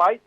22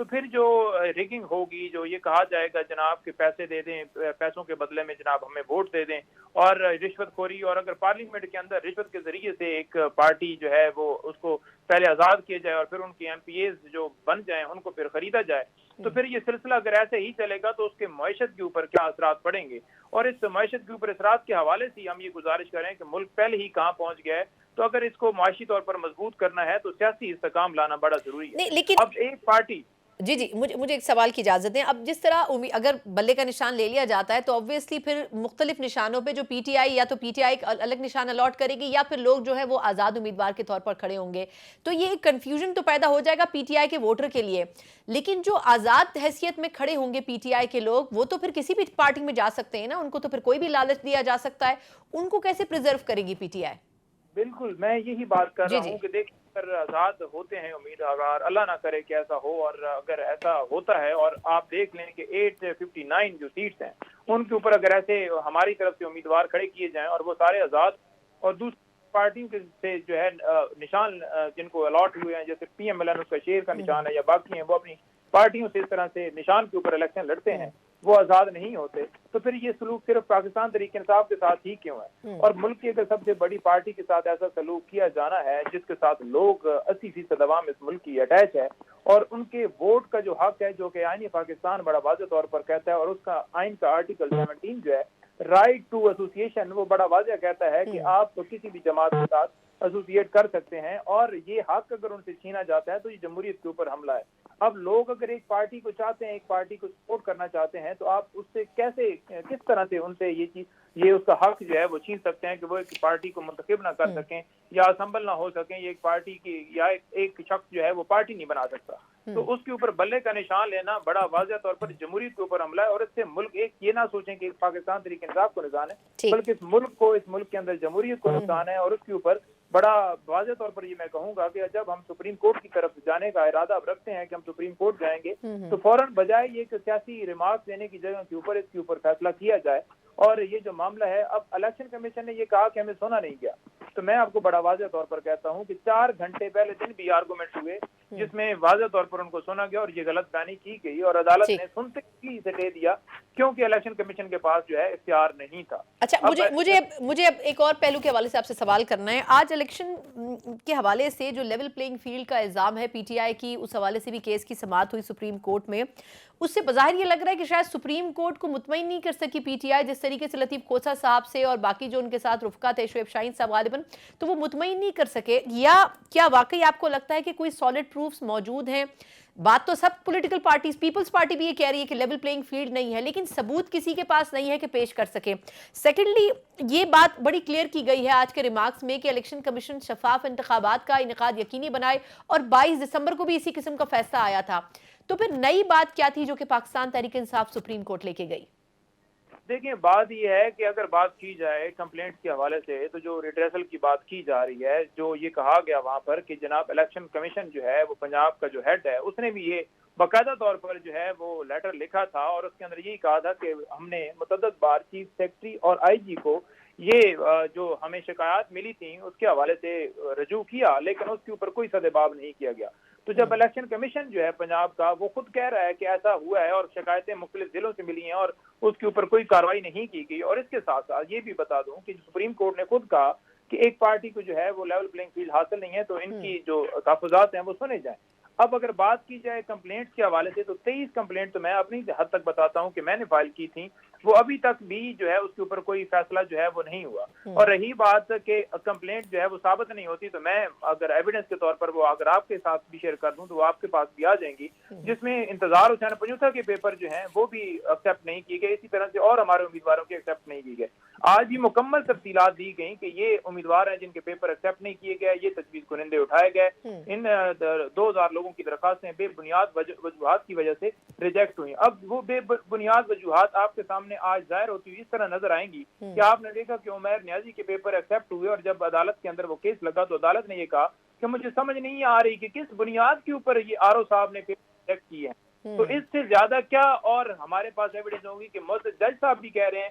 تو پھر جو ریگنگ ہوگی, جو یہ کہا جائے گا جناب کہ پیسے دے دیں, پیسوں کے بدلے میں جناب ہمیں ووٹ دے دیں, اور رشوت خوری, اور اگر پارلیمنٹ کے اندر رشوت کے ذریعے سے ایک پارٹی جو ہے وہ اس کو پہلے آزاد کیا جائے اور پھر ان کی ایم پی ایز جو بن جائیں ان کو پھر خریدا جائے, تو پھر یہ سلسلہ اگر ایسے ہی چلے گا تو اس کے معیشت کے اوپر کیا اثرات پڑیں گے. اور اس معیشت کے اوپر اثرات کے حوالے سے ہم یہ گزارش کریں کہ ملک پہلے ہی کہاں پہنچ گیا ہے, تو اگر اس کو معاشی طور پر مضبوط کرنا ہے تو سیاسی استحکام لانا بڑا ضروری ہے. لیکن اب ایک پارٹی جی مجھے ایک سوال کی اجازت دیں. اب جس طرح اگر بلے کا نشان لے لیا جاتا ہے تو obviously پھر مختلف نشانوں پہ جو پی ٹی آئی یا تو پی ٹی آئی الگ نشان الاٹ کرے گی یا پھر لوگ جو ہے وہ آزاد امیدوار کے طور پر کھڑے ہوں گے, تو یہ ایک کنفیوژن تو پیدا ہو جائے گا پی ٹی آئی کے ووٹر کے لیے. لیکن جو آزاد حیثیت میں کھڑے ہوں گے پی ٹی آئی کے لوگ, وہ تو پھر کسی بھی پارٹی میں جا سکتے ہیں نا, ان کو تو پھر کوئی بھی لالچ دیا جا سکتا ہے, ان کو کیسے پریزرو کرے گی پی ٹی آئی؟ بالکل میں یہی بات کر رہا ہوں کہ دیکھیں اگر آزاد ہوتے ہیں امیدوار, اللہ نہ کرے کہ ایسا ہو, اور اگر ایسا ہوتا ہے اور آپ دیکھ لیں کہ 859 جو سیٹس ہیں ان کے اوپر اگر ایسے ہماری طرف سے امیدوار کھڑے کیے جائیں اور وہ سارے آزاد, اور دوسری پارٹیوں کے سے جو ہے نشان جن کو الاٹ ہوئے ہیں, جیسے پی ایم ایل این اس کا شیر کا نشان ہے, یا باقی ہیں وہ اپنی پارٹیوں سے اس طرح سے نشان کے اوپر الیکشن لڑتے ہیں, وہ آزاد نہیں ہوتے, تو پھر یہ سلوک صرف پاکستان تحریک انصاف کے ساتھ ہی کیوں ہے؟ اور ملک کی اگر سب سے بڑی پارٹی کے ساتھ ایسا سلوک کیا جانا ہے جس کے ساتھ لوگ 80% عوام اس ملک کی اٹیچ ہے, اور ان کے ووٹ کا جو حق ہے جو کہ آئین پاکستان بڑا واضح طور پر کہتا ہے, اور اس کا آئین کا آرٹیکل 17 جو ہے رائٹ ٹو ایسوسیشن, وہ بڑا واضح کہتا ہے کہ آپ تو کسی بھی جماعت کے ساتھ ایسوسیٹ کر سکتے ہیں, اور یہ حق اگر ان سے چھینا جاتا ہے تو یہ جمہوریت کے اوپر حملہ ہے. اب لوگ اگر ایک پارٹی کو چاہتے ہیں, ایک پارٹی کو سپورٹ کرنا چاہتے ہیں, تو آپ اس سے کیسے, کس طرح سے ان سے یہ اس کا حق جو ہے وہ چھین سکتے ہیں کہ وہ ایک پارٹی کو منتخب نہ کر سکیں یا اسمبل نہ ہو سکیں, یہ ایک پارٹی کی یا ایک شخص جو ہے وہ پارٹی نہیں بنا سکتا. تو اس کے اوپر بلے کا نشان لینا بڑا واضح طور پر جمہوریت کے اوپر حملہ ہے, اور اس سے ملک ایک یہ نہ سوچیں کہ پاکستان تحریک انصاف کو نقصان ہے, بلکہ اس ملک کے اندر جمہوریت کو نقصان ہے. اور اس کے اوپر بڑا واضح طور پر یہ میں کہوں گا کہ جب ہم سپریم کورٹ کی طرف جانے کا ارادہ اب رکھتے ہیں کہ ہم سپریم کورٹ جائیں گے, تو فوراً بجائے یہ کہ سیاسی ریمارکس دینے کی جگہ کے اوپر اس کے اوپر فیصلہ کیا جائے. اور یہ جو معاملہ ہے, اب الیکشن کمیشن نے یہ کہا کہ ہمیں سونا نہیں گیا, تو میں آپ کو بڑا واضح طور پر کہتا ہوں کہ 4 گھنٹے پہلے دن بھی آرگومنٹ ہوئے جس میں واضح طور پر ان کو سنا گیا, اور یہ غلط بیانی کی گئی, اور عدالت نے سنتے ہی اسے دے دیا کیونکہ الیکشن کمیشن کے پاس جو ہے اختیار نہیں تھا. اچھا, مجھے اب ایک اور پہلو کے حوالے سے آپ سے سوال کرنا ہے. آج الیکشن کے حوالے سے جو لیول پلینگ فیلڈ کا الزام ہے پی ٹی آئی کی, اس حوالے سے بھی کیس کی سماعت ہوئی سپریم کورٹ میں, اس سے بظاہر یہ لگ رہا ہے کہ شاید سپریم کورٹ کو مطمئن نہیں کر سکی پی ٹی آئی, جس طریقے سے لطیف کھوسہ صاحب سے اور باقی جو ان کے ساتھ رفقا تھے, شعیب شاہین صاحب غالباً, تو وہ مطمئن نہیں کر سکے. یا کیا واقعی آپ کو لگتا ہے کہ کوئی سالڈ پروفز موجود ہیں؟ بات تو سب پولیٹیکل پارٹیز, پیپلز پارٹی بھی یہ کہہ رہی ہے کہ لیول پلینگ فیلڈ نہیں ہے, لیکن ثبوت کسی کے پاس نہیں ہے کہ پیش کر سکے. سیکنڈلی, یہ بات بڑی کلیئر کی گئی ہے آج کے ریمارکس میں کہ الیکشن کمیشن شفاف انتخابات کا انعقاد یقینی بنائے, اور 22 دسمبر کو بھی اسی قسم کا فیصلہ آیا تھا. تو پھر نئی بات کیا تھی جو کہ پاکستان تحریک انصاف سپریم کورٹ لے کے گئی؟ دیکھیں, بات یہ ہے کہ اگر بات کی جائے کمپلینٹ کے حوالے سے, تو جو ریڈریسل کی بات کی جا رہی ہے, جو یہ کہا گیا وہاں پر کہ جناب الیکشن کمیشن جو ہے وہ پنجاب کا جو ہیڈ ہے, اس نے بھی یہ باقاعدہ طور پر جو ہے وہ لیٹر لکھا تھا, اور اس کے اندر یہی کہا تھا کہ ہم نے متعدد بار چیف سیکرٹری اور آئی جی کو یہ جو ہمیں شکایات ملی تھیں اس کے حوالے سے رجوع کیا, لیکن اس کے اوپر کوئی سدباب نہیں کیا گیا. تو جب الیکشن کمیشن جو ہے پنجاب کا وہ خود کہہ رہا ہے کہ ایسا ہوا ہے اور شکایتیں مختلف ضلعوں سے ملی ہیں اور اس کے اوپر کوئی کارروائی نہیں کی گئی, اور اس کے ساتھ ساتھ یہ بھی بتا دوں کہ سپریم کورٹ نے خود کہا کہ ایک پارٹی کو جو ہے وہ لیول پلینگ فیلڈ حاصل نہیں ہے, تو ان کی جو تحفظات ہیں وہ سنے جائیں. اب اگر بات کی جائے کمپلینٹس کے حوالے سے, تو 23 کمپلینٹ تو میں اپنی حد تک بتاتا ہوں کہ میں نے فائل کی تھی, وہ ابھی تک بھی جو ہے اس کے اوپر کوئی فیصلہ جو ہے وہ نہیں ہوا. اور رہی بات کہ کمپلینٹ جو ہے وہ ثابت نہیں ہوتی, تو میں اگر ایویڈنس کے طور پر وہ اگر آپ کے ساتھ بھی شیئر کر دوں تو وہ آپ کے پاس بھی آ جائیں گی, جس میں انتظار حسین پنجوتھا کے پیپر جو ہیں وہ بھی ایکسیپٹ نہیں کیے گئے, اسی طرح سے اور ہمارے امیدواروں کے ایکسیپٹ نہیں کیے گئے. آج بھی مکمل تفصیلات دی گئیں کہ یہ امیدوار ہیں جن کے پیپر ایکسیپٹ نہیں کیے گئے, یہ تجویز کنندے اٹھائے گئے, ان 2000 لوگوں کی درخواستیں بے بنیاد وجوہات کی وجہ سے ریجیکٹ ہوئی. اب وہ بے بنیاد وجوہات آپ کے سامنے آج ظاہر ہوتی ہوئی اس طرح نظر آئیں گی کہ آپ نے دیکھا کہ عمیر نیازی کے پیپر ایکسیپٹ ہوئے, اور جب عدالت کے اندر وہ کیس لگا تو عدالت نے یہ کہا کہ مجھے سمجھ نہیں آ رہی کہ کس بنیاد کے اوپر یہ آر او صاحب نے پیپر ریجیکٹ کیے ہیں. تو اس سے زیادہ کیا اور ہمارے پاس ایویڈنس ہوگی کہ جج صاحب بھی کہہ رہے ہیں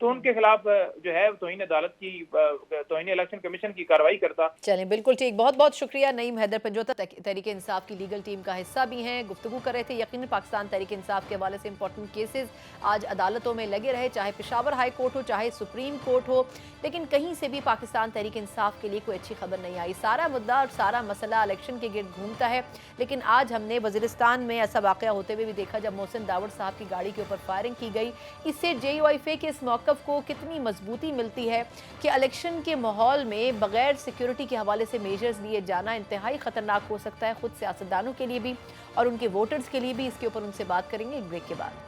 تو ان کے خلاف جو ہے توہین عدالت کی توہین الیکشن کمیشن کی کارروائی کرتا. چلیں بالکل ٹھیک، بہت بہت شکریہ. نعیم حیدر پنجوتا تحریک انصاف کی لیگل ٹیم کا حصہ بھی ہیں، گفتگو کر رہے تھے. یقیناً پاکستان تحریک انصاف کے حوالے سے امپورٹنٹ کیسز آج عدالتوں میں لگے رہے، چاہے پشاور ہائی کورٹ ہو چاہے سپریم کورٹ ہو، لیکن کہیں سے بھی پاکستان تحریک انصاف کے لیے کوئی اچھی خبر نہیں آئی. سارا مدعا اور سارا مسئلہ الیکشن کے گرد گھومتا ہے. لیکن آج ہم نے وزیرستان میں ایسا واقعہ ہوتے ہوئے بھی دیکھا جب محسن داوڑ صاحب کی گاڑی کے اوپر فائرنگ کی گئی. اس سے JUIF کے اس موقف کو کتنی مضبوطی ملتی ہے کہ الیکشن کے ماحول میں بغیر سیکیورٹی کے حوالے سے میجرز لیے جانا انتہائی خطرناک ہو سکتا ہے، خود سیاستدانوں کے لیے بھی اور ان کے ووٹرز کے لیے بھی. اس کے اوپر ان سے بات کریں گے ایک بریک کے بعد.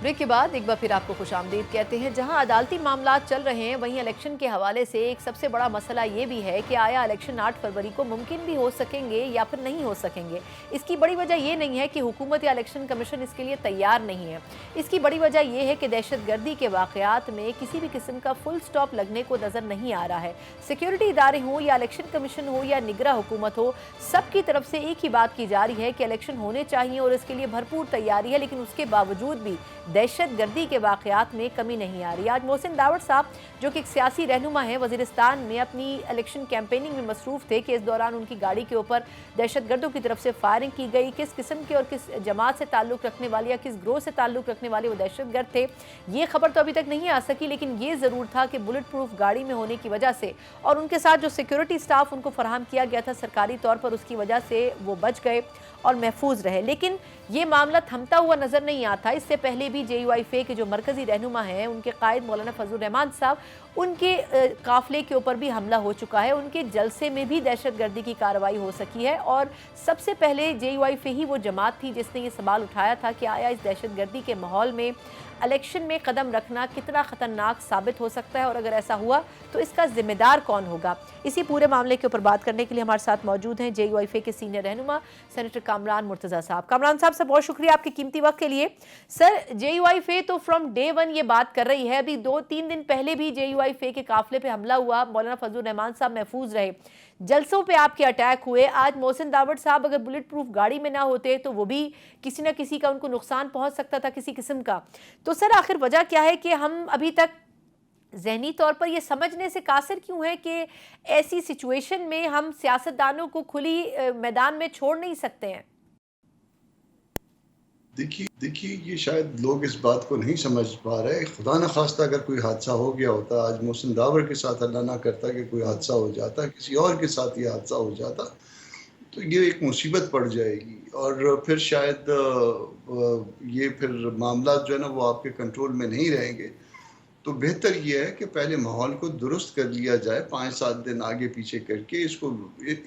بریک کے بعد ایک بار پھر آپ کو خوش آمدید کہتے ہیں. جہاں عدالتی معاملات چل رہے ہیں وہیں الیکشن کے حوالے سے ایک سب سے بڑا مسئلہ یہ بھی ہے کہ آیا الیکشن 8 فروری کو ممکن بھی ہو سکیں گے یا پھر نہیں ہو سکیں گے. اس کی بڑی وجہ یہ نہیں ہے کہ حکومت یا الیکشن کمیشن اس کے لیے تیار نہیں ہے. اس کی بڑی وجہ یہ ہے کہ دہشت گردی کے واقعات میں کسی بھی قسم کا فل سٹاپ لگنے کو نظر نہیں آ رہا ہے. سیکیورٹی ادارے ہوں یا الیکشن کمیشن ہو یا نگراں حکومت ہو، سب کی طرف سے ایک ہی بات کی جا رہی ہے کہ الیکشن ہونے چاہیے اور اس کے لیے بھرپور تیاری ہے، لیکن اس کے باوجود بھی دہشت گردی کے واقعات میں کمی نہیں آ رہی. آج محسن داوڑ صاحب جو کہ ایک سیاسی رہنما ہیں، وزیرستان میں اپنی الیکشن کیمپیننگ میں مصروف تھے کہ اس دوران ان کی گاڑی کے اوپر دہشت گردوں کی طرف سے فائرنگ کی گئی. کس قسم کے اور کس جماعت سے تعلق رکھنے والے یا کس گروہ سے تعلق رکھنے والے وہ دہشت گرد تھے، یہ خبر تو ابھی تک نہیں آ سکی، لیکن یہ ضرور تھا کہ بلٹ پروف گاڑی میں ہونے کی وجہ سے اور ان کے ساتھ جو سیکیورٹی سٹاف ان کو فراہم کیا گیا تھا سرکاری طور پر، اس کی وجہ سے وہ بچ گئے اور محفوظ رہے. لیکن یہ معاملہ تھمتا ہوا نظر نہیں آتا. اس سے پہلے بھی JUIF کے جو مرکزی رہنما ہیں، ان کے قائد مولانا فضل الرحمان صاحب، ان کے قافلے کے اوپر بھی حملہ ہو چکا ہے. ان کے جلسے میں بھی دہشت گردی کی کارروائی ہو سکی ہے اور سب سے پہلے JUIF ہی وہ جماعت تھی جس نے یہ سوال اٹھایا تھا کہ آیا اس دہشت گردی کے ماحول میں الیکشن میں قدم رکھنا کتنا خطرناک ثابت ہو سکتا ہے اور اگر ایسا ہوا تو اس کا ذمہ دار کون ہوگا. اسی پورے معاملے کے اوپر بات کرنے کے لیے ہمارے ساتھ موجود ہیں JUIF کے سینئر رہنما سینیٹر کامران مرتضیٰ صاحب. کامران صاحب سے بہت شکریہ آپ کے قیمتی وقت کے لیے. سر، JUIF تو فرام ڈے ون یہ بات کر رہی ہے، ابھی 2-3 دن پہلے بھی JUIF کے قافلے پہ حملہ ہوا، مولانا فضل الرحمان صاحب محفوظ رہے، جلسوں پہ آپ کے اٹیک ہوئے. آج محسن داوڑ صاحب اگر بلٹ پروف گاڑی میں نہ ہوتے تو وہ بھی کسی نہ کسی کا ان کو نقصان پہنچ سکتا تھا کسی قسم کا. تو سر آخر وجہ کیا ہے کہ ہم ابھی تک ذہنی طور پر یہ سمجھنے سے قاصر کیوں ہے کہ ایسی سچویشن میں ہم سیاستدانوں کو کھلی میدان میں چھوڑ نہیں سکتے ہیں؟ دیکھیے یہ شاید لوگ اس بات کو نہیں سمجھ پا رہے. خدا نہ خواستہ اگر کوئی حادثہ ہو گیا ہوتا، آج محسن داوڑ کے ساتھ اللہ نہ کرتا کہ کوئی حادثہ ہو جاتا، کسی اور کے ساتھ یہ حادثہ ہو جاتا تو یہ ایک مصیبت پڑ جائے گی اور پھر شاید یہ پھر معاملات جو ہے نا وہ آپ کے کنٹرول میں نہیں رہیں گے. تو بہتر یہ ہے کہ پہلے ماحول کو درست کر لیا جائے، 5-7 دن آگے پیچھے کر کے اس کو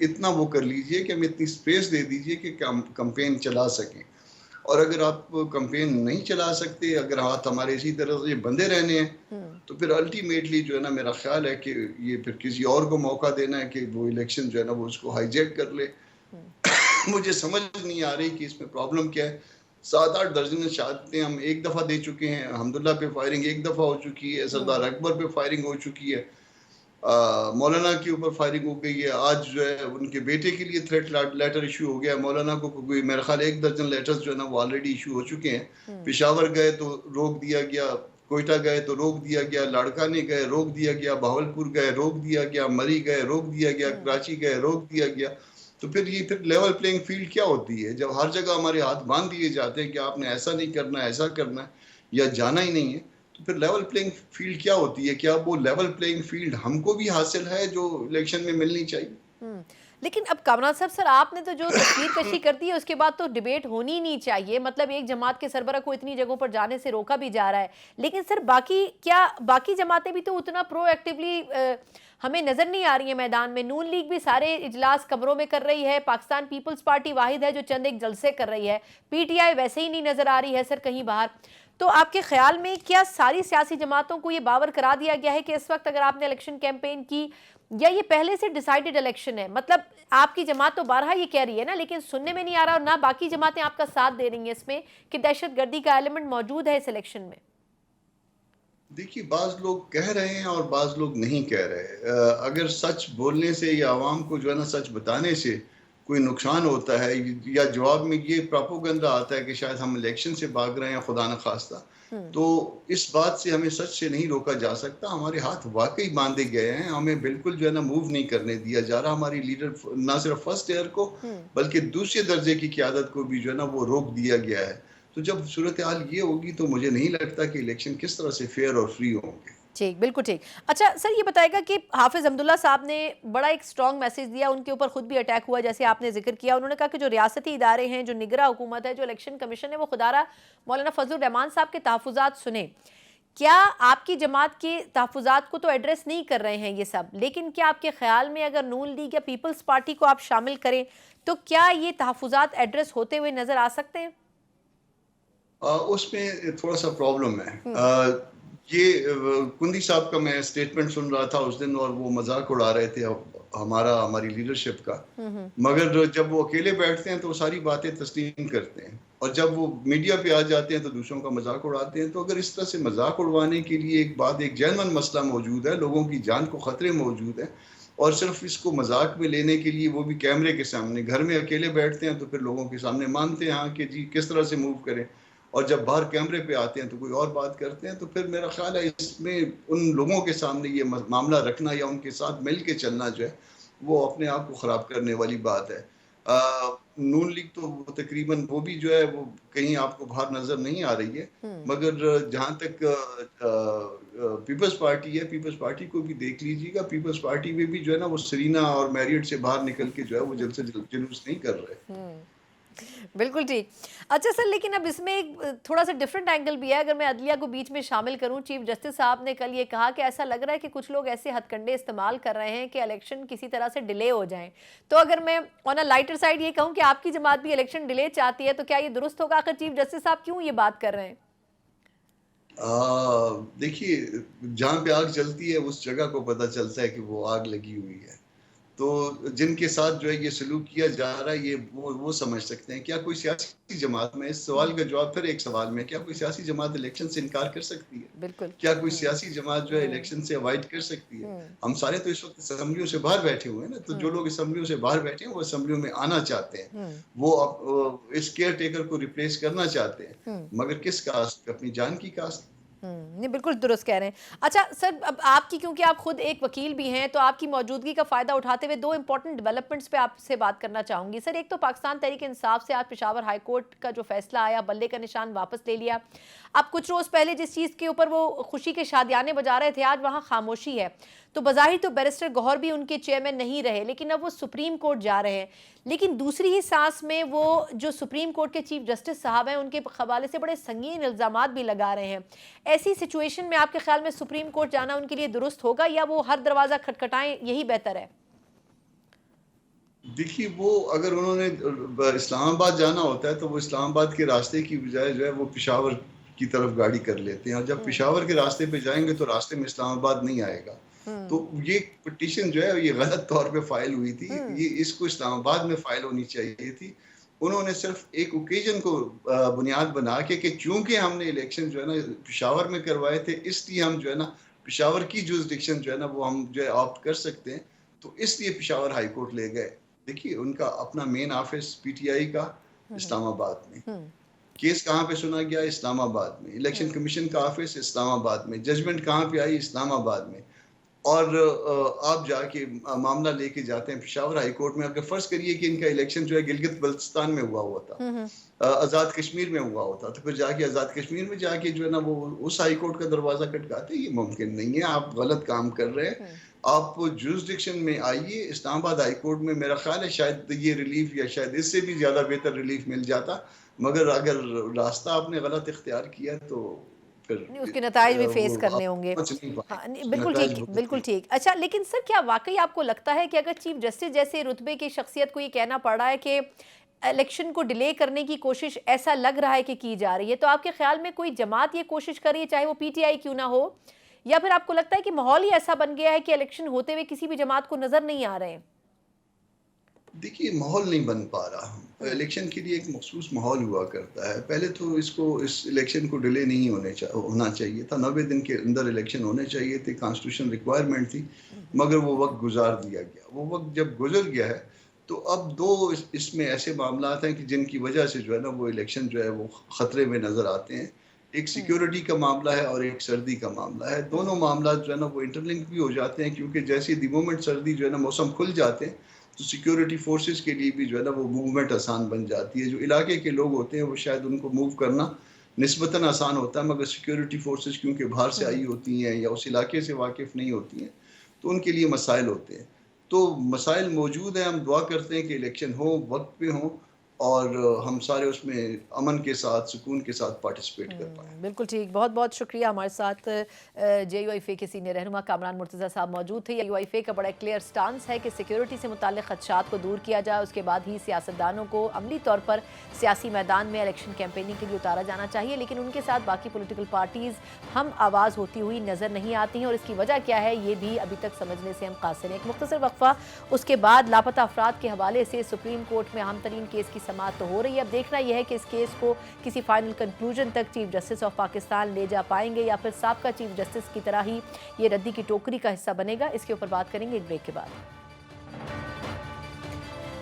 اتنا وہ کر لیجئے کہ ہمیں اتنی سپیس دے دیجئے کہ کمپین چلا سکیں. اور اگر آپ کمپین نہیں چلا سکتے، اگر ہاتھ ہمارے اسی طرح سے بندے رہنے ہیں تو پھر الٹیمیٹلی جو ہے نا میرا خیال ہے کہ یہ پھر کسی اور کو موقع دینا ہے کہ وہ الیکشن جو ہے نا وہ اس کو ہائی جیک کر لے. مجھے سمجھ نہیں آ رہی کہ اس میں پرابلم کیا ہے. 7-8 درجن شہادتیں ہم ایک دفعہ دے چکے ہیں، الحمدللہ پہ فائرنگ ایک دفعہ ہو چکی ہے، سردار اکبر پہ فائرنگ ہو چکی ہے، مولانا کے اوپر فائرنگ ہو گئی ہے، آج جو ہے ان کے بیٹے کے لیے تھریٹ لیٹر ایشو ہو گیا ہے، مولانا کو کوئی میرے خیال 1 درجن لیٹرز جو ہے نا وہ آلریڈی ایشو ہو چکے ہیں. پشاور گئے تو روک دیا گیا، کوئٹہ گئے تو روک دیا گیا، لاڑکانے گئے روک دیا گیا، بہاولپور گئے روک دیا گیا، مری گئے روک دیا گیا، کراچی گئے روک دیا گیا. تو پھر یہ پھر لیول پلینگ فیلڈ کیا ہوتی ہے جب ہر جگہ ہمارے ہاتھ باندھ دیے جاتے ہیں کہ آپ نے ایسا نہیں کرنا، ایسا کرنا ہے یا جانا ہی نہیں ہے. تو پھر لیول پلینگ فیلڈ کیا ہوتی ہے؟ کیا وہ لیول پلینگ فیلڈ ہم کو بھی حاصل ہے جو الیکشن میں ملنی چاہیے؟ لیکن اب کامران صاحب سر آپ نے تو جو تصویر کشی کر دی ہے اس کے بعد تو ڈیبیٹ ہونی نہیں چاہیے. مطلب ایک جماعت کے سربراہ کو اتنی جگہوں پر جانے سے روکا بھی جا رہا ہے، لیکن سر باقی جماعتیں بھی تو اتنا پرو ایکٹیولی ہمیں نظر نہیں آ رہی ہیں میدان میں. نون لیگ بھی سارے اجلاس کمروں میں کر رہی ہے، پاکستان پیپلز پارٹی واحد ہے جو چند ایک جلسے کر رہی ہے، PTI ویسے ہی نہیں نظر آ رہی ہے سر کہیں باہر. تو آپ کے خیال میں کیا ساری سیاسی جماعتوں کو یہ باور کرا دیا گیا ہے کہ اس وقت اگر آپ نے الیکشن کیمپین کی یا یہ پہلے سے ڈیسائیڈڈ الیکشن ہے؟ مطلب آپ کی جماعت تو بارہا یہ کہہ رہی ہے نا، لیکن سننے میں نہیں آ رہا اور نہ باقی جماعتیں آپ کا ساتھ دے رہی ہیں اس میں کہ دہشت گردی کا ایلیمنٹ موجود ہے اس الیکشن میں. دیکھیے بعض لوگ کہہ رہے ہیں اور بعض لوگ نہیں کہہ رہے. اگر سچ بولنے سے یا عوام کو جو ہے نا سچ بتانے سے کوئی نقصان ہوتا ہے یا جواب میں یہ پراپوگنڈا آتا ہے کہ شاید ہم الیکشن سے بھاگ رہے ہیں خدا نخواستہ، تو اس بات سے ہمیں سچ سے نہیں روکا جا سکتا. ہمارے ہاتھ واقعی باندھے گئے ہیں، ہمیں بالکل جو ہے نا موو نہیں کرنے دیا جا رہا. ہماری لیڈر نہ صرف فرسٹ ایئر کو بلکہ دوسرے درجے کی قیادت کو بھی جو ہے نا وہ روک دیا گیا ہے. تو جب صورتحال یہ ہوگی تو مجھے نہیں لگتا کہ الیکشن کس طرح سے فیئر اور فری ہوں گے. ٹھیک، بالکل ٹھیک. اچھا سر، یہ بتائے گا کہ حافظ حمداللہ صاحب نے بڑا ایک سٹرونگ میسیج دیا، ان کے اوپر خود بھی اٹیک ہوا جیسے آپ نے ذکر کیا. انہوں نے کہا کہ جو ریاستی ادارے ہیں، جو نگراں حکومت ہے، جو الیکشن کمیشن ہے، وہ خدارہ مولانا فضل الرحمان صاحب کے تحفظات سنیں. کیا آپ کی جماعت کے تحفظات کو تو ایڈریس نہیں کر رہے ہیں یہ سب، لیکن کیا آپ کے خیال میں اگر نون لیگ یا پیپلز پارٹی کو آپ شامل کریں تو کیا یہ تحفظات ایڈریس ہوتے ہوئے نظر آ سکتے ہیں؟ اس میں تھوڑا سا پرابلم ہے. یہ کندی صاحب کا میں سٹیٹمنٹ سن رہا تھا اس دن، اور وہ مذاق اڑا رہے تھے ہماری لیڈرشپ کا، مگر جب وہ اکیلے بیٹھتے ہیں تو وہ ساری باتیں تسلیم کرتے ہیں، اور جب وہ میڈیا پہ آ جاتے ہیں تو دوسروں کا مذاق اڑاتے ہیں. تو اگر اس طرح سے مذاق اڑوانے کے لیے ایک جینون مسئلہ موجود ہے، لوگوں کی جان کو خطرے موجود ہیں، اور صرف اس کو مذاق میں لینے کے لیے وہ بھی کیمرے کے سامنے گھر میں اکیلے بیٹھتے ہیں، تو پھر لوگوں کے سامنے مانتے ہیں ہاں کہ جی کس طرح سے موو کریں، اور جب باہر کیمرے پہ آتے ہیں تو کوئی اور بات کرتے ہیں. تو پھر میرا خیال ہے اس میں ان لوگوں کے سامنے یہ معاملہ رکھنا یا ان کے ساتھ مل کے چلنا جو ہے وہ اپنے آپ کو خراب کرنے والی بات ہے. نون لیگ تو تقریباً وہ بھی جو ہے وہ کہیں آپ کو باہر نظر نہیں آ رہی ہے، مگر جہاں تک پیپلز پارٹی ہے، پیپلز پارٹی کو بھی دیکھ لیجیے گا. پیپلز پارٹی میں بھی جو ہے نا وہ سرینا اور میریٹ سے باہر نکل کے جو ہے وہ جلد سے جلوس نہیں کر رہے. بالکل ٹھیک. اچھا سر، لیکن اب اس میں ایک تھوڑا سا ڈیفرنٹ اینگل بھی ہے. اگر میں عدلیہ کو بیچ میں شامل کروں، چیف جسٹس صاحب نے کل یہ کہا کہ ایسا لگ رہا ہے کہ کچھ لوگ ایسے ہتھ کنڈے استعمال کر رہے ہیں کہ الیکشن کسی طرح سے ڈیلے ہو جائیں. تو اگر میں آن اے لائٹر سائڈ یہ کہوں کہ آپ کی جماعت بھی الیکشن ڈیلے چاہتی ہے تو کیا یہ درست ہوگا؟ آخر چیف جسٹس صاحب کیوں یہ بات کر رہے ہیں؟ دیکھیے، جہاں پہ آگ جلتی ہے اس جگہ کو پتہ چلتا ہے کہ وہ آگ لگی ہوئی ہے. تو جن کے ساتھ جو ہے یہ سلوک کیا جا رہا ہے، یہ وہ سمجھ سکتے ہیں. کیا کوئی سیاسی جماعت میں، اس سوال کا جواب پھر ایک سوال میں، کیا کوئی سیاسی جماعت الیکشن سے انکار کر سکتی ہے؟ بالکل. کیا کوئی سیاسی جماعت جو ہے الیکشن سے اوائڈ کر سکتی ہے؟ ہم سارے تو اس وقت اسمبلیوں سے باہر بیٹھے ہوئے ہیں نا. تو جو لوگ اسمبلیوں سے باہر بیٹھے ہیں وہ اسمبلیوں میں آنا چاہتے ہیں، وہ اس کیئر ٹیکر کو ریپلیس کرنا چاہتے ہیں، مگر کس کاسٹ؟ اپنی جان کی کاسٹ. نہیں، بالکل درست کہہ رہے ہیں. اچھا سر، اب آپ کی، کیونکہ آپ خود ایک وکیل بھی ہیں، تو آپ کی موجودگی کا فائدہ اٹھاتے ہوئے دو امپورٹنٹ ڈیولپمنٹس پہ آپ سے بات کرنا چاہوں گی. سر، ایک تو پاکستان تحریک انصاف سے آج پشاور ہائی کورٹ کا جو فیصلہ آیا، بلے کا نشان واپس لے لیا. اب کچھ روز پہلے جس چیز کے اوپر وہ خوشی کے شادیانے بجا رہے تھے، آج وہاں خاموشی ہے. تو بظاہر تو بیرسٹر گوہر بھی ان کے چیئرمین نہیں رہے، لیکن اب وہ سپریم کورٹ جا رہے ہیں. لیکن دوسری ہی سانس میں وہ جو سپریم کورٹ کے چیف جسٹس صاحب ہیں، ان کے حوالے سے بڑے سنگین الزامات بھی لگا رہے ہیں. ایسی سچویشن میں آپ کے خیال میں سپریم کورٹ جانا ان کے لیے درست ہوگا، یا وہ ہر دروازہ کھٹکھٹائیں یہی بہتر ہے؟ دیکھیے، وہ اگر انہوں نے اسلام آباد جانا ہوتا ہے تو وہ اسلام آباد کے راستے کی بجائے جو ہے وہ پشاور کی طرف گاڑی کر لیتے ہیں، اور جب پشاور کے راستے پہ جائیں گے تو راستے میں اسلام آباد نہیں آئے گا. تو یہ پٹیشن جو ہے یہ غلط طور پہ فائل ہوئی تھی. یہ اس کو اسلام آباد میں فائل ہونی چاہیے تھی. انہوں نے صرف ایک اوکیجن کو بنیاد بنا کے کہ چونکہ ہم نے الیکشن جو ہے نا پشاور میں کروائے تھے، اس لیے ہم جو ہے نا پشاور کی جورسڈکشن جو ہے نا وہ ہم جو ہے آپٹ کر سکتے ہیں، تو اس لیے پشاور ہائی کورٹ لے گئے. دیکھیے، ان کا اپنا مین آفس پی ٹی آئی کا اسلام آباد میں، کیس کہاں پہ سنا گیا؟ اسلام آباد میں. الیکشن کمیشن کا آفس اسلام آباد میں. ججمنٹ کہاں پہ آئی؟ اسلام آباد میں. اور آپ جا کے معاملہ لے کے جاتے ہیں پشاور ہائی کورٹ میں. اگر فرض کریے کہ ان کا الیکشن جو ہے گلگت بلتستان میں ہوا ہوتا، آزاد کشمیر میں ہوا ہوتا، تو پھر جا کے آزاد کشمیر میں جا کے جو ہے نا وہ اس ہائی کورٹ کا دروازہ کھٹکاتے. یہ ممکن نہیں ہے. آپ غلط کام کر رہے ہیں. آپ جورسڈکشن میں آئیے. اسلام آباد ہائی کورٹ میں میرا خیال ہے شاید یہ ریلیف یا شاید اس سے بھی زیادہ بہتر ریلیف مل جاتا، مگر اگر راستہ آپ نے غلط اختیار کیا تو اس کے نتائج بھی فیس کرنے ہوں گے. بالکل ٹھیک، بالکل ٹھیک. اچھا، لیکن سر کیا واقعی آپ کو لگتا ہے کہ اگر چیف جسٹس جیسے رتبے کی شخصیت کو یہ کہنا پڑ رہا ہے کہ الیکشن کو ڈیلے کرنے کی کوشش ایسا لگ رہا ہے کہ کی جا رہی ہے، تو آپ کے خیال میں کوئی جماعت یہ کوشش کر رہی ہے، چاہے وہ پی ٹی آئی کیوں نہ ہو، یا پھر آپ کو لگتا ہے کہ ماحول ہی ایسا بن گیا ہے کہ الیکشن ہوتے ہوئے کسی بھی جماعت کو نظر نہیں آ رہے ہیں؟ دیکھیے، ماحول نہیں بن پا رہا. الیکشن کے لیے ایک مخصوص ماحول ہوا کرتا ہے. پہلے تو اس الیکشن کو ڈیلے نہیں ہونا چاہیے تھا. 90 دن کے اندر الیکشن ہونے چاہیے تھے. کانسٹیٹیوشن ریکوائرمنٹ تھی، مگر وہ وقت گزار دیا گیا. وہ وقت جب گزر گیا ہے تو اب دو اس میں ایسے معاملات ہیں کہ جن کی وجہ سے جو ہے نا وہ الیکشن جو ہے وہ خطرے میں نظر آتے ہیں. ایک سیکیورٹی کا معاملہ ہے اور ایک سردی کا معاملہ ہے. دونوں معاملات جو ہے نا وہ انٹرلنک بھی ہو جاتے ہیں، کیونکہ جیسے دی مومنٹ سردی جو ہے نا موسم کھل جاتے ہیں تو سیکیورٹی فورسز کے لیے بھی جو ہے نا وہ موومنٹ آسان بن جاتی ہے. جو علاقے کے لوگ ہوتے ہیں وہ شاید ان کو موو کرنا نسبتاً آسان ہوتا ہے، مگر سیکیورٹی فورسز کیونکہ باہر سے آئی ہوتی ہیں یا اس علاقے سے واقف نہیں ہوتی ہیں تو ان کے لیے مسائل ہوتے ہیں. تو مسائل موجود ہیں. ہم دعا کرتے ہیں کہ الیکشن ہو، وقت پہ ہوں، اور ہم سارے اس میں امن کے ساتھ سکون کے ساتھ پارٹیسپیٹ کر پائیں. بالکل ٹھیک، بہت بہت شکریہ. ہمارے ساتھ جے یو آئی فے کے سینئر رہنما کامران مرتضیٰ صاحب موجود تھے. یو آئی فے کا بڑا کلیئر سٹانس ہے کہ سیکیورٹی سے متعلق خدشات کو دور کیا جائے، اس کے بعد ہی سیاستدانوں کو عملی طور پر سیاسی میدان میں الیکشن کیمپیننگ کے لیے اتارا جانا چاہیے، لیکن ان کے ساتھ باقی پولیٹیکل پارٹیز ہم آواز ہوتی ہوئی نظر نہیں آتی ہیں، اور اس کی وجہ کیا ہے یہ بھی ابھی تک سمجھنے سے ہم قاصر ہیں. ایک مختصر وقفہ، اس کے بعد لاپتہ افراد کے حوالے سے سپریم کورٹ میں اہم ترین کیس کی سماعت تو ہو رہی ہے. اب دیکھنا یہ ہے کہ اس کیس کو کسی فائنل کنکلوژن تک چیف جسٹس آف پاکستان لے جا پائیں گے یا پھر سابقہ چیف جسٹس کی طرح ہی یہ ردی کی ٹوکری کا حصہ بنے گا. اس کے اوپر بات کریں گے ایک بریک کے بعد.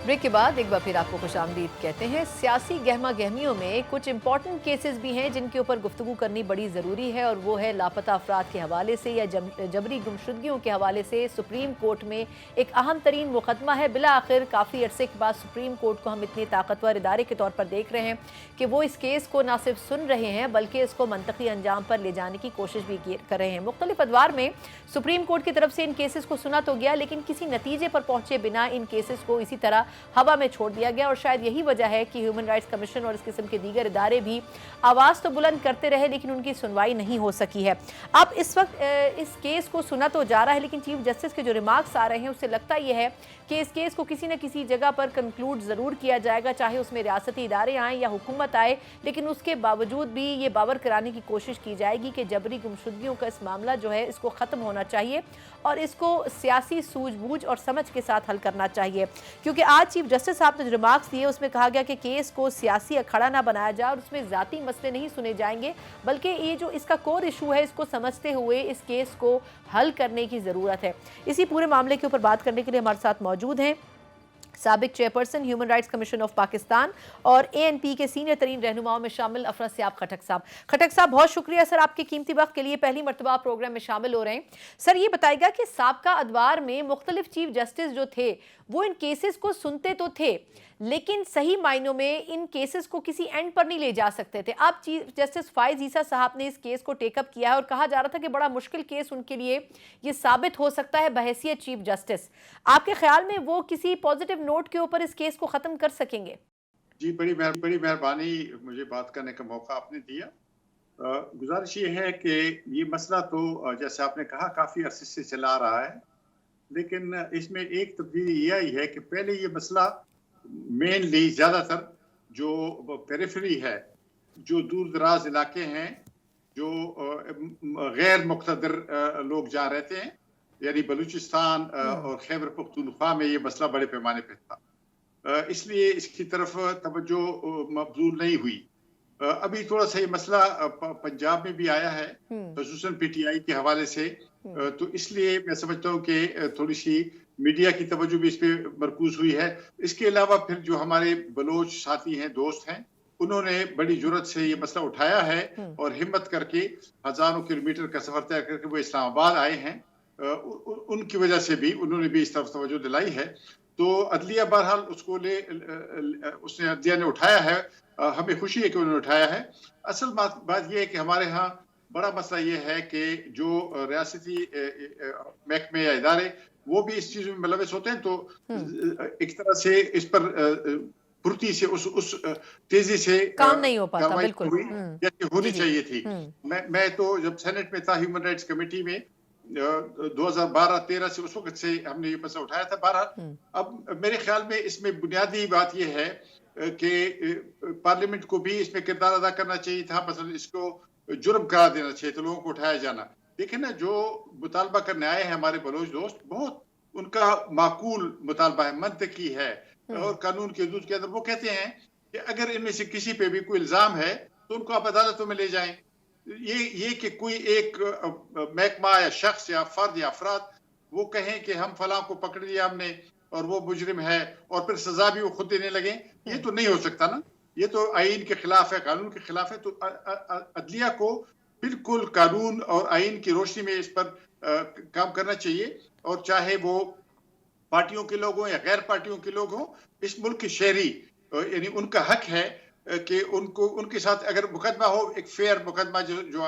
بریک کے بعد ایک بار پھر آپ کو خوش آمدید کہتے ہیں. سیاسی گہما گہمیوں میں کچھ امپورٹنٹ کیسز بھی ہیں جن کے اوپر گفتگو کرنی بڑی ضروری ہے، اور وہ ہے لاپتہ افراد کے حوالے سے یا جبری گمشدگیوں کے حوالے سے سپریم کورٹ میں ایک اہم ترین مقدمہ ہے. بالآخر کافی عرصے کے بعد سپریم کورٹ کو ہم اتنے طاقتور ادارے کے طور پر دیکھ رہے ہیں کہ وہ اس کیس کو نہ صرف سن رہے ہیں بلکہ اس کو منطقی انجام پر لے جانے کی کوشش بھی کر رہے ہیں. مختلف ادوار میں سپریم کورٹ کی طرف سے ان کیسز کو سنا تو گیا، لیکن کسی نتیجے پر پہنچے بنا ان کیسز کو اسی طرح ہوا میں چھوڑ دیا گیا، اور شاید یہی وجہ ہے کہ ہیومن رائٹس کمیشن اور اس قسم کے دیگر ادارے بھی آواز تو بلند کرتے رہے لیکن ان کی سنوائی نہیں ہو سکی ہے. اب اس وقت اس کیس کو سنا تو جا رہا ہے، لیکن چیف جسٹس کے جو ریمارکس آ رہے ہیں اس سے لگتا یہ ہے کہ اس کیس کو کسی نہ کسی جگہ پر کنکلوڈ ضرور کیا جائے گا، چاہے اس میں ریاستی ادارے آئیں یا حکومت آئے، لیکن اس کے باوجود بھی یہ باور کرانے کی کوشش کی جائے گی کہ جبری گمشدگیوں کا اس معاملہ جو ہے اس کو ختم ہونا چاہیے اور اس کو سیاسی سوجھ بوجھ اور سمجھ کے ساتھ حل کرنا چاہیے. کیونکہ آج چیف جسٹس صاحب نے جو ریمارکس دیے اس میں کہا گیا کہ کیس کو سیاسی اکھڑا نہ بنایا جائے اور اس میں ذاتی مسئلے نہیں سنے جائیں گے، بلکہ یہ جو اس کا کور ایشو ہے اس کو سمجھتے ہوئے اس کیس کو حل کرنے کی ضرورت ہے. اسی پورے معاملے کے اوپر بات کرنے کے لیے ہمارے ساتھ موجود ہیں سابق chairperson human rights commission of Pakistan اور اے این پی کے سینئر ترین رہنماؤں میں شامل افراسیاب خٹک صاحب. خٹک صاحب بہت شکریہ سر آپ کے قیمتی وقت کے لیے، پہلی مرتبہ پروگرام میں شامل ہو رہے ہیں. سر یہ بتائے گا کہ سابقہ ادوار میں مختلف چیف جسٹس جو تھے وہ ان کیسز کو سنتے تو تھے لیکن صحیح معنوں میں ان کیسز کو کسی اینڈ پر نہیں لے جا سکتے تھے. اب چیف جسٹس فائز عیسیٰ صاحب نے اس کیس کو ٹیک اپ کیا ہے اور کہا جا رہا تھا کہ بڑا مشکل کیس ان کے لیے یہ ثابت ہو سکتا ہے بحیثیت چیف جسٹس. آپ کے خیال میں وہ کسی پازیٹیو نوٹ کے اوپر اس کیس کو ختم کر سکیں گے؟ جی بڑی مہربانی مجھے بات کرنے کا موقع آپ نے دیا. گزارش یہ ہے کہ یہ مسئلہ تو جیسے آپ نے کہا کافی عرصے سے چلا آ رہا ہے، لیکن اس میں ایک تبدیلی یہ آئی ہے کہ پہلے یہ مسئلہ مینلی زیادہ تر جو پیریفری ہے، جو دور دراز علاقے ہیں، جو غیر مقتدر لوگ جہاں رہتے ہیں، یعنی بلوچستان اور خیبر پختونخوا میں یہ مسئلہ بڑے پیمانے پہ تھا، اس لیے اس کی طرف توجہ مبذول نہیں ہوئی. ابھی تھوڑا سا یہ مسئلہ پنجاب میں بھی آیا ہے خصوصاً پی ٹی آئی کے حوالے سے، تو اس لیے میں سمجھتا ہوں کہ تھوڑی سی میڈیا کی توجہ بھی اس پہ مرکوز ہوئی ہے. اس کے علاوہ پھر جو ہمارے بلوچ ساتھی ہیں، دوست ہیں، انہوں نے بڑی جرأت سے یہ مسئلہ اٹھایا ہے اور ہمت کر کے ہزاروں کلومیٹر کا سفر طے کر کے وہ اسلام آباد آئے ہیں. ان کی وجہ سے بھی انہوں نے بھی اس طرف توجہ دلائی ہے. تو عدلیہ بہرحال اس نے عدلیہ نے اٹھایا ہے، ہمیں خوشی ہے کہ انہوں نے اٹھایا ہے. اصل بات یہ ہے کہ ہمارے ہاں بڑا مسئلہ یہ ہے کہ جو ریاستی محکمے یا ادارے وہ بھی اس چیز میں ملوث ہوتے ہیں، تو ایک طرح سے اس پر پھرتی سے اس تیزی سے کام نہیں ہو پاتا بالکل جیسے ہونی چاہیے تھی. میں تو جب سینٹ میں تھا ہیومن رائٹس کمیٹی میں 2012-13 سے اس وقت سے ہم نے یہ مسئلہ اٹھایا تھا. بہرحال اب میرے خیال میں اس میں بنیادی بات یہ ہے کہ پارلیمنٹ کو بھی اس میں کردار ادا کرنا چاہیے تھا. مثلا اس کو جرم قرار دینا چاہیے تھا، لوگوں کو اٹھایا جانا. دیکھیں نا، جو مطالبہ کرنے آئے ہیں ہمارے بلوچ دوست، بہت ان کا معقول مطالبہ ہے، منطقی ہے، اور قانون کے حدود کے اندر وہ کہتے ہیں کہ اگر ان میں سے کسی پہ بھی کوئی الزام ہے تو ان کو آپ عدالتوں میں لے جائیں. یہ کہ کوئی ایک محکمہ یا شخص یا فرد یا افراد وہ کہیں کہ ہم فلاں کو پکڑ لیا ہم نے اور وہ مجرم ہے اور پھر سزا بھی وہ خود دینے لگے. یہ تو نہیں ہو سکتا نا, یہ تو آئین کے خلاف ہے, قانون کے خلاف ہے. تو عدلیہ کو بالکل قانون اور آئین کی روشنی میں اس پر کام کرنا چاہیے, اور چاہے وہ پارٹیوں کے لوگ ہوں یا غیر پارٹیوں کے لوگ ہوں. اس ملک کے شہری یعنی ان کا حق ہے کہ ان کے ساتھ اگر مقدمہ ہو, ایک فیئر مقدمہ جو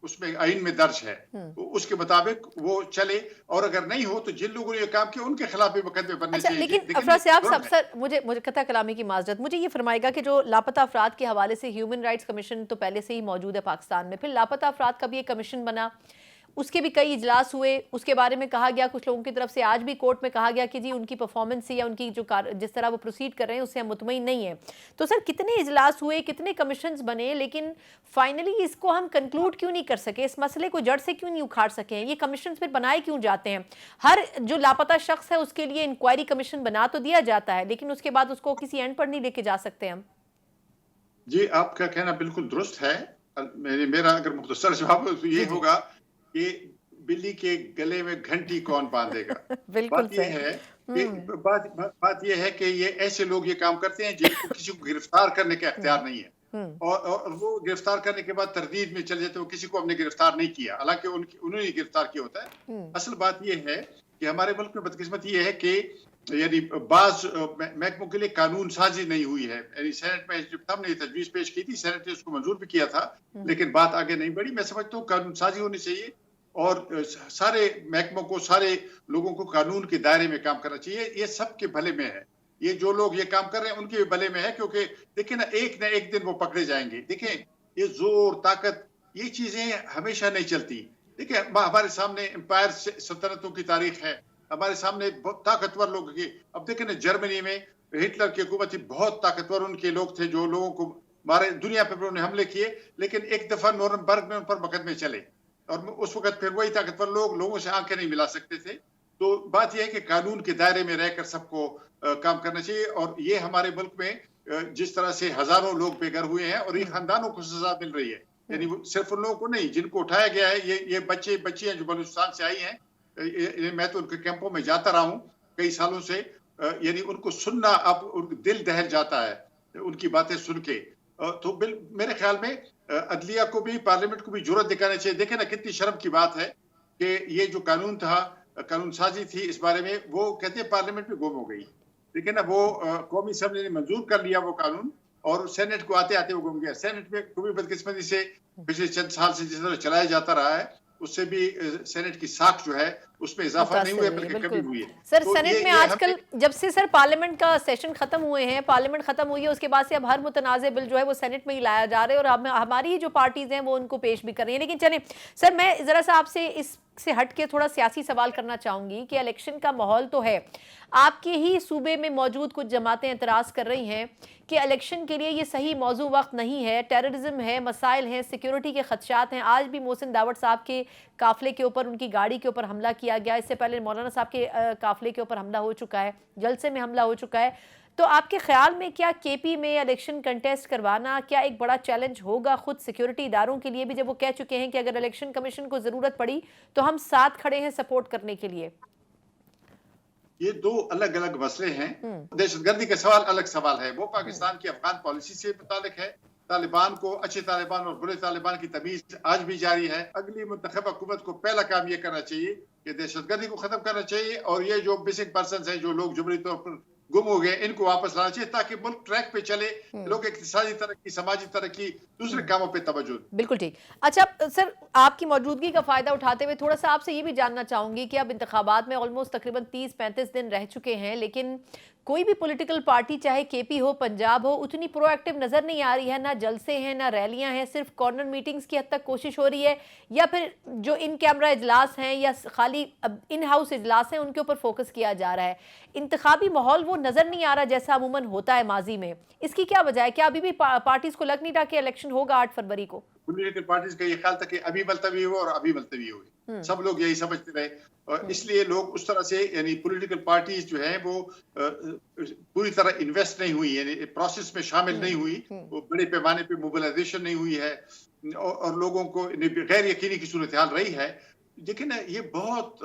اس میں آئین میں درج ہے, اس کے مطابق وہ چلے, اور اگر نہیں ہو تو جن لوگوں نے یہ کام کیا ان کے خلاف بھی مقدمے بننے چاہیے. لیکن افراد صاحب سر مجھے قطع کلامی کی معذرت, مجھے یہ فرمائے گا کہ جو لاپتہ افراد کے حوالے سے ہیومن رائٹس کمیشن تو پہلے سے ہی موجود ہے پاکستان میں, پھر لاپتہ افراد کا بھی ایک کمیشن بنا, اس کے بھی کئی اجلاس ہوئے, اس کے بارے میں کہا گیا کچھ لوگوں کی طرف سے, آج بھی کورٹ میں کہا گیا کہ جی ان کی پرفارمنس سے یا ان کی جو جس طرح وہ پروسیڈ کر رہے ہیں اس سے ہم مطمئن نہیں ہیں. تو سر کتنے اجلاس ہوئے, کتنے کمیشنز بنے, لیکن فائنلی اس کو ہم کنکلوڈ کیوں نہیں کر سکے, اس مسئلے کو جڑ سے کیوں نہیں اکھاڑ سکے ہیں, یہ کمیشنز پھر بنائے کیوں جاتے ہیں؟ ہر جو لاپتہ شخص ہے اس کے لیے انکوائری کمیشن بنا تو دیا جاتا ہے, لیکن اس کے بعد اس کو کسی اینڈ پر نہیں لے کے جا سکتے ہم. جی آپ کا کہنا بالکل درست ہے. میرا اگر مختصر جواب یہ ہوگا کہ بلی کے گلے میں گھنٹی کون باندھے گا. بات یہ ہے کہ یہ ایسے لوگ یہ کام کرتے ہیں جن کو کسی کو گرفتار کرنے کا اختیار نہیں ہے, اور وہ گرفتار کرنے کے بعد تردید میں چل جاتے ہیں, کسی کو ہم نے گرفتار نہیں کیا, حالانکہ انہوں نے گرفتار کیا ہوتا ہے. اصل بات یہ ہے کہ ہمارے ملک میں بدقسمت یہ ہے کہ یعنی بعض محکموں کے لیے قانون سازی نہیں ہوئی ہے. یعنی سینٹ میں جب ہم نے تجویز پیش کی تھی, سینٹ نے اس کو منظور بھی کیا تھا, لیکن بات آگے نہیں بڑھی. میں سمجھتا ہوں قانون سازی ہونی چاہیے, اور سارے محکموں کو, سارے لوگوں کو قانون کے دائرے میں کام کرنا چاہیے. یہ سب کے بھلے میں ہے, یہ جو لوگ یہ کام کر رہے ہیں ان کے بھلے میں ہے, کیونکہ دیکھیں نا ایک نہ ایک دن وہ پکڑے جائیں گے. دیکھیں یہ زور طاقت یہ چیزیں ہمیشہ نہیں چلتی. دیکھیں ہمارے سامنے امپائر سلطنتوں کی تاریخ ہے, ہمارے سامنے بہت طاقتور لوگ ہیں. اب دیکھیں نا جرمنی میں ہٹلر کی حکومت تھی, بہت طاقتور ان کے لوگ تھے جو لوگوں کو مارے, دنیا پہ انہوں نے حملے کیے, لیکن ایک دفعہ نورنبرگ میں ان پر مقدمے چلے, اور اس وقت پھر وہی طاقتور لوگوں سے آنکھیں نہیں ملا سکتے تھے. تو بات یہ ہے کہ قانون کے دائرے میں رہ کر سب کو کام کرنا چاہیے. اور یہ ہمارے ملک میں جس طرح سے ہزاروں لوگ بے گھر ہوئے ہیں اور یہ خاندانوں کو سزا مل رہی ہے, یعنی صرف ان لوگوں کو نہیں جن کو اٹھایا گیا ہے, یہ بچے بچیاں جو بلوچستان سے آئی ہیں, میں تو ان کے کیمپوں میں جاتا رہا ہوں کئی سالوں سے, یعنی ان کو سننا اب دل دہل جاتا ہے ان کی باتیں سن کے. تو میرے خیال میں عدلیہ کو بھی, پارلیمنٹ کو بھی جرأت دکھانا چاہیے. دیکھیں نا کتنی شرم کی بات ہے کہ یہ جو قانون تھا, قانون سازی تھی اس بارے میں, وہ کہتے ہیں پارلیمنٹ میں گم ہو گئی. لیکن نا وہ قومی اسمبلی نے منظور کر لیا وہ قانون, اور سینٹ کو آتے آتے وہ گم گیا. سینٹ میں کوئی بدقسمتی سے پچھلے چند سال سے جس طرح چلایا جاتا رہا ہے, اس سے بھی سینٹ کی ساکھ جو ہے اس میں اضافہ نہیں ہوا بلکہ کمی ہوئی ہے. سر سینٹ میں آج کل جب سے سر پارلیمنٹ کا سیشن ختم ہوئے ہیں, پارلیمنٹ ختم ہوئی ہے, اس کے بعد سے اب ہر متنازع بل جو ہے وہ سینٹ میں ہی لایا جا رہا ہے, اور ہماری ہی جو پارٹیز ہیں وہ ان کو پیش بھی کر رہی ہیں. لیکن چلیں سر, میں ذرا سا آپ سے اس سے ہٹ کے تھوڑا سیاسی سوال کرنا چاہوں گی کہ الیکشن کا ماحول تو ہے, آپ کے ہی صوبے میں موجود کچھ جماعتیں اعتراض کر رہی ہیں کہ الیکشن کے لیے یہ صحیح موضوع وقت نہیں ہے, ٹیررزم ہے, مسائل ہیں, سیکیورٹی کے خدشات ہیں. آج بھی محسن داوڑ صاحب کے قافلے کے اوپر, ان کی گاڑی کے اوپر حملہ کیا گیا, اس سے پہلے مولانا صاحب کے قافلے کے اوپر حملہ ہو چکا ہے, جلسے میں حملہ ہو چکا ہے. تو آپ کے خیال میں کیا کے پی میں الیکشن کنٹیسٹ کروانا کیا ایک بڑا چیلنج ہوگا خود سیکیورٹی اداروں کے لیے بھی, جب وہ کہہ چکے ہیں کہ اگر الیکشن کمیشن کو ضرورت پڑی تو ہم ساتھ کھڑے ہیں سپورٹ کرنے کے لیے؟ یہ دو الگ الگ مسئلے ہیں. دہشت گردی کا سوال الگ سوال ہے, وہ پاکستان کی افغان پالیسی سے متعلق ہے. طالبان کو اچھے طالبان اور برے طالبان کی تمیز آج بھی جاری ہے. اگلی منتخب حکومت کو پہلا کام یہ کرنا چاہیے کہ دہشت گردی کو ختم کرنا چاہیے, اور یہ جو بیسک پرسنز ہیں جو لوگ جبری طور پر گم ہو گئے ان کو واپس لانا چاہیے, تاکہ ملک ٹریک پہ چلے, لوگ اقتصادی ترقی, سماجی ترقی, دوسرے کاموں پہ توجہ. بالکل ٹھیک. اچھا سر, آپ کی موجودگی کا فائدہ اٹھاتے ہوئے تھوڑا سا آپ سے یہ بھی جاننا چاہوں گی کہ اب انتخابات میں آلموسٹ تقریباً 30-35 دن رہ چکے ہیں, لیکن کوئی بھی پولیٹیکل پارٹی چاہے کے پی ہو, پنجاب ہو, اتنی پرو ایکٹیو نظر نہیں آ رہی ہے. نہ جلسے ہیں, نہ ریلیاں ہیں, صرف کارنر میٹنگز کی حد تک کوشش ہو رہی ہے, یا پھر جو ان کیمرہ اجلاس ہیں یا خالی ان ہاؤس اجلاس ہیں ان کے اوپر فوکس کیا جا رہا ہے. انتخابی ماحول وہ نظر نہیں آ رہا جیسا عموماً ہوتا ہے ماضی میں. اس کی کیا وجہ ہے؟ کیا ابھی بھی پارٹیز کو لگ نہیں رہا کہ الیکشن ہوگا 8 فروری کو؟ پولیٹیکل پارٹیز کا یہ خیال تھا کہ ابھی ملتوی ہو اور ابھی ملتوی ہوئی, سب لوگ یہی سمجھتے رہے, اور اس لیے لوگ اس طرح سے, یعنی پولیٹیکل پارٹیز جو ہیں وہ پوری طرح انویسٹ نہیں ہوئی, یعنی پروسیس میں شامل نہیں ہوئی, وہ بڑے پیمانے پہ موبلائزیشن نہیں ہوئی ہے, اور لوگوں کو غیر یقینی کی صورتحال رہی ہے. لیکن یہ بہت